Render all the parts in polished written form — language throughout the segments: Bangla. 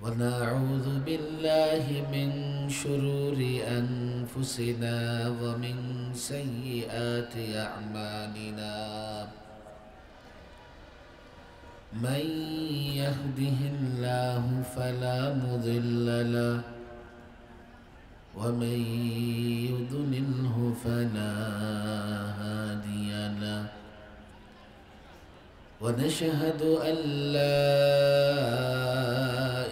ونعوذ بالله من شرور أنفسنا ومن سيئات أعمالنا. من يهده الله فلا مضل له ومن يضلله فلا هادي له. ونشهد أن لا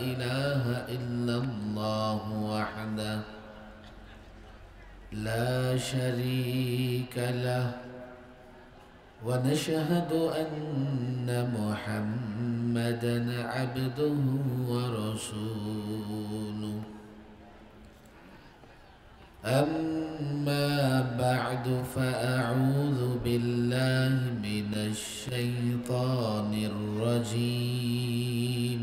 إله إلا الله وحده لا شريك له. ونشهد أن محمدا عبده ورسوله. أما بعد فأعوذ بالله من الشيطان الرجيم.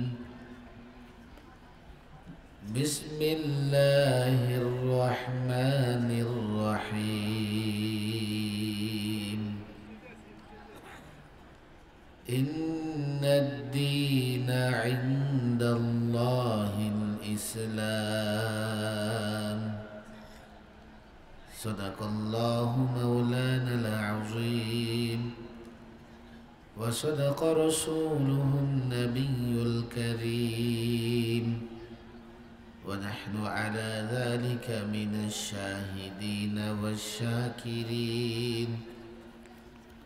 بسم الله الرحمن الرحيم. إن الدين عند الله الإسلام. صدق الله مولانا العظيم وصدق رسوله النبي الكريم، ونحن على ذلك من الشاهدين والشاكرين،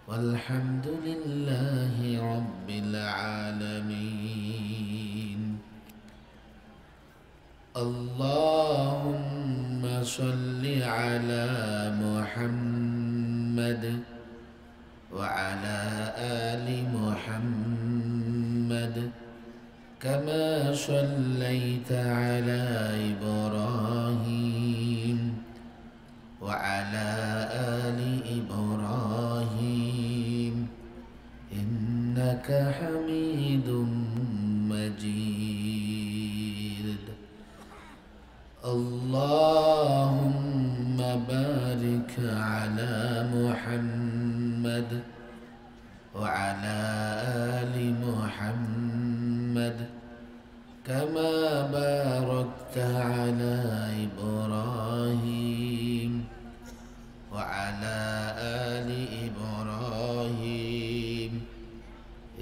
والحمد لله رب العالمين. اللهم صل على محمد وعلى آل محمد كما صليت على إبراهيم وعلى آل إبراهيم إنك حميد مجيد. اللهم بارك على محمد وعلى آل محمد كما باركت على إبراهيم وعلى آل إبراهيم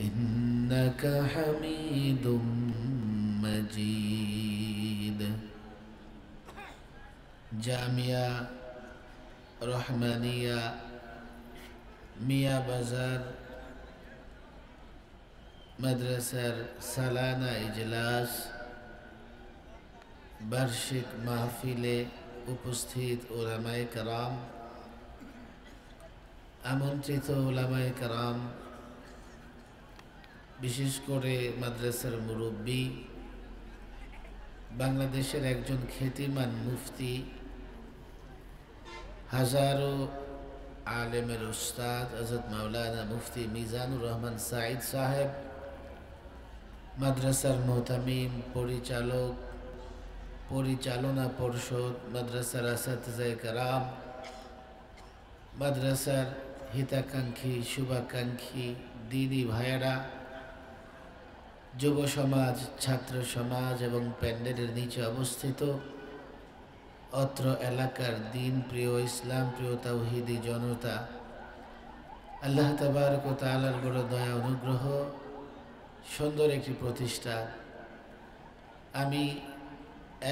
إنك حميد مجيد. জামিয়া রহমানিয়া মিয়া বাজার মাদ্রাসার সালানা ইজলাস বার্ষিক মাহফিলে উপস্থিত উলামায়ে কেরাম, আমন্ত্রিত উলামায়ে কেরাম, বিশেষ করে মাদ্রাসার মুরব্বী, বাংলাদেশের একজন খ্যাতিমান মুফতি, হাজারো আলেমের উস্তাদ হযরত মাওলানা মুফতি মিজানুর রহমান সাঈদ সাহেব, মাদ্রাসার মুহতামিম, পরিচালক, পরিচালনা পর্ষদ, মাদ্রাসার আসাতিজায়ে কেরাম, মাদ্রাসার হিতাকাঙ্ক্ষী শুভাকাঙ্ক্ষী দিনী ভাইয়েরা, যুব সমাজ, ছাত্র সমাজ এবং প্যান্ডেলের নিচে অবস্থিত অত্র এলাকার দিন প্রিয়, ইসলাম প্রিয় তাওহীদি জনতা, আল্লাহ তাবারক ওয়া তাআলার বড় দয়া অনুগ্রহ, সুন্দর একটি প্রতিষ্ঠান। আমি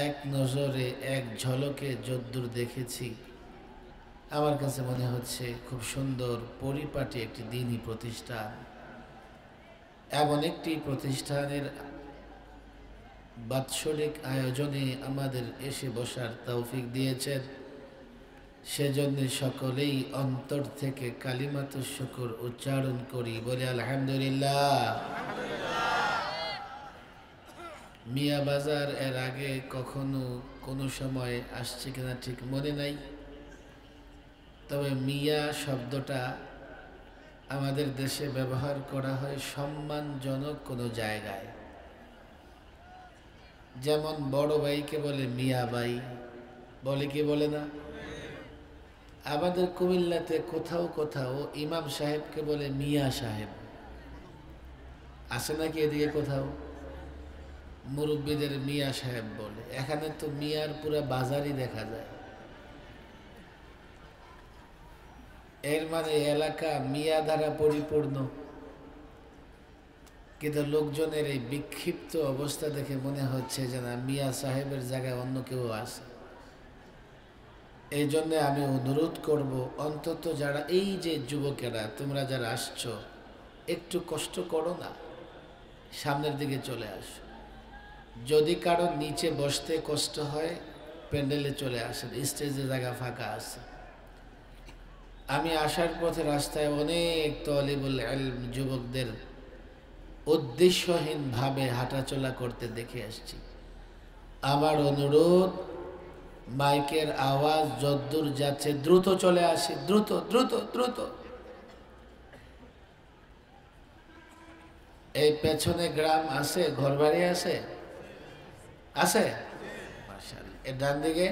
এক নজরে এক ঝলকে যদ্দূর দেখেছি আমার কাছে মনে হচ্ছে খুব সুন্দর পরিপাটি একটি দিনী প্রতিষ্ঠান। এমন একটি প্রতিষ্ঠানের বাৎসরিক আয়োজনে আমাদের এসে বসার তৌফিক দিয়েছেন, সেজন্য সকলেই অন্তর থেকে কালিমাতুশ শুকর উচ্চারণ করি, বলে আলহামদুলিল্লাহ। মিয়া বাজার এর আগে কখনো কোনো সময় আসছে কিনা ঠিক মনে নাই, তবে মিয়া শব্দটা আমাদের দেশে ব্যবহার করা হয় সম্মানজনক কোনো জায়গায়। যেমন বড় ভাইকে বলে মিয়া ভাই, বলে কি বলে না? আমাদের কুমিল্লাতে কোথাও কোথাও ইমাম সাহেবকে বলে মিয়া সাহেব, আছে নাকি এদিকে কোথাও? মুরব্বীদের মিয়া সাহেব বলে। এখানে তো মিয়ার পুরো বাজারই দেখা যায়। এর মানে এলাকা মিয়া দ্বারা পরিপূর্ণ। কিন্তু লোকজনের এই বিক্ষিপ্ত অবস্থা দেখে মনে হচ্ছে যে না, মিয়া সাহেবের জায়গায় অন্য কেউ আছে। এই জন্যে আমি অনুরোধ করব, অন্তত যারা এই যে যুবকেরা, তোমরা যারা আসছো, একটু কষ্ট করো না, সামনের দিকে চলে আসো। যদি কারো নিচে বসতে কষ্ট হয়, প্যান্ডেলে চলে আসেন, স্টেজে জায়গা ফাঁকা আছে। আমি আসার পথে রাস্তায় অনেক তলিবুল ইলম যুবকদের উদ্দেশ্যহীনভাবে হাঁটাচলা করতে দেখে আসছি। আমার অনুরোধ, মাইকের আওয়াজ যদ্দূর যাচ্ছে দ্রুত চলে আসে, দ্রুত দ্রুত দ্রুত। এই পেছনে গ্রাম আছে, ঘরবাড়ি আছে, আছে মাশাআল্লাহ। এর ডান দিকে,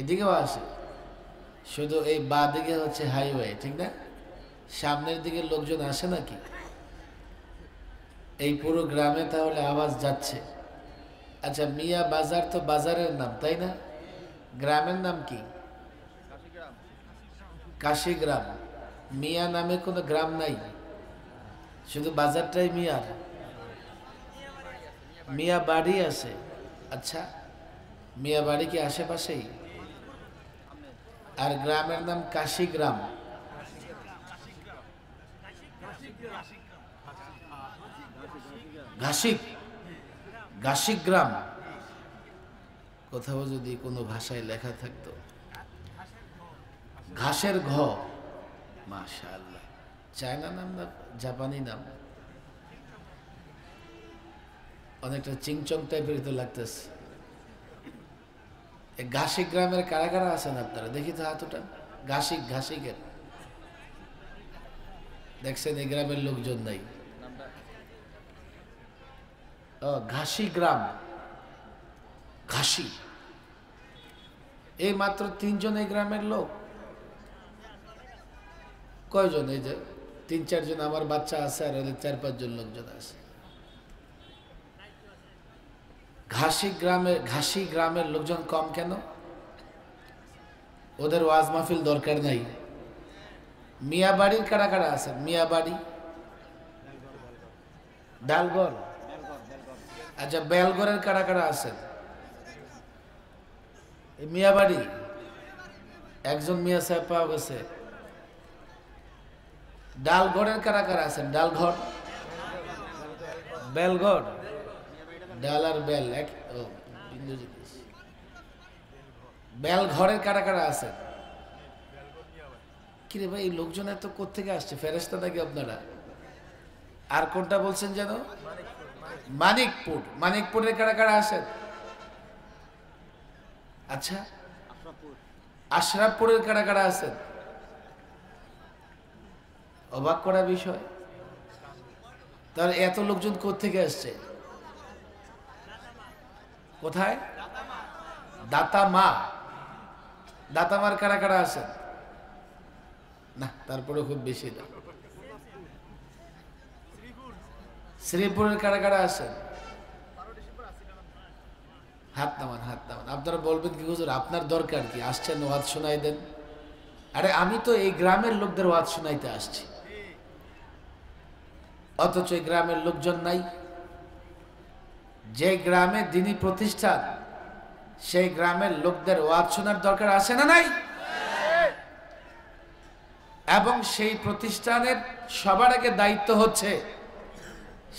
এদিকেও আছে, শুধু এই বাঁ দিকে হচ্ছে হাইওয়ে, ঠিক না? সামনের দিকে লোকজন আসে নাকি? এই পুরো গ্রামে তাহলে আওয়াজ যাচ্ছে। আচ্ছা, মিয়া বাজার তো বাজারের নাম, তাই না? গ্রামের নাম কি? কাশিগ্রাম। মিয়া নামে কোনো গ্রাম নাই, শুধু বাজারটাই মিয়ার। মিয়া বাড়ি আছে। আচ্ছা, মিয়া বাড়ি কি আশেপাশেই? আর গ্রামের নাম কাশিগ্রাম। ঘাসিক, ঘাসিক গ্রাম। কোথাও যদি কোনো ভাষায় লেখা থাকতো ঘাসের ঘ, মাশাআল্লাহ। চায়না নাম না জাপানি নাম? অনেকটা চিংচং টাইপের তো লাগতেছে। ঘাসিক গ্রামের কারা কারা আছেন আপনারা? দেখি তো হাতটা। ঘাসিক, ঘাসিকের দেখছেন? এই গ্রামের লোকজন নাই। ঘাসি গ্রাম, ঘাসি। এই মাত্র 3 জন এই গ্রামের লোক। কয়জন? এই যে 3-4 জন, আমার বাচ্চা আছে, আর ওদের 4-5 জন লোকজন আছে। ঘাসি গ্রামের লোকজন কম কেন? ওদের ওয়াজ মাহফিল দরকার নাই। মিয়া বাড়ির কারা কারা আছেন? মিয়া বাড়ি, ডালগড়। আচ্ছা, বেলগড়ের কারা কারা আছেন? মিয়া বাড়ি একজন মিয়া সাহেব পাওয়া গেছে। ডালগড়ের কারা কারা আছেন? ডালঘর, বেলগড়। ডাল আর বেল এক। বেলঘরের কারা কারা আছেন? কিরে ভাই, এই লোকজন এত কোত্থেকে আসছে? ফেরেশতা নাকি আপনারা? আর কোনটা বলছেন যেন? মানিকপুর। মানিকপুরের কারা কারা আছেন? আচ্ছা, আশরাফপুরের কারা কারা আছেন? অবাক করা বিষয়। তাহলে এত লোকজন কোত্থেকে আসছে? কোথায়? দাতামা। দাতামার কারা কারা আছেন? না, তারপরে খুব বেশি না। শ্রীপুরের কারা কারা আছেন? হাত নামান, হাত নামান। আপনারা বলবেন কি হুজুর আপনার দরকার কি, আসছেন ওয়াজ শোনাই দেন। আরে আমি তো এই গ্রামের লোকদের ওয়াজ শোনাইতে আসছি, অথচ এই গ্রামের লোকজন নাই। যে গ্রামে দিনী প্রতিষ্ঠান, সেই গ্রামের লোকদের ওয়াজ শোনার দরকার আছে না নাই? এবং সেই প্রতিষ্ঠানের সবার আগে দায়িত্ব হচ্ছে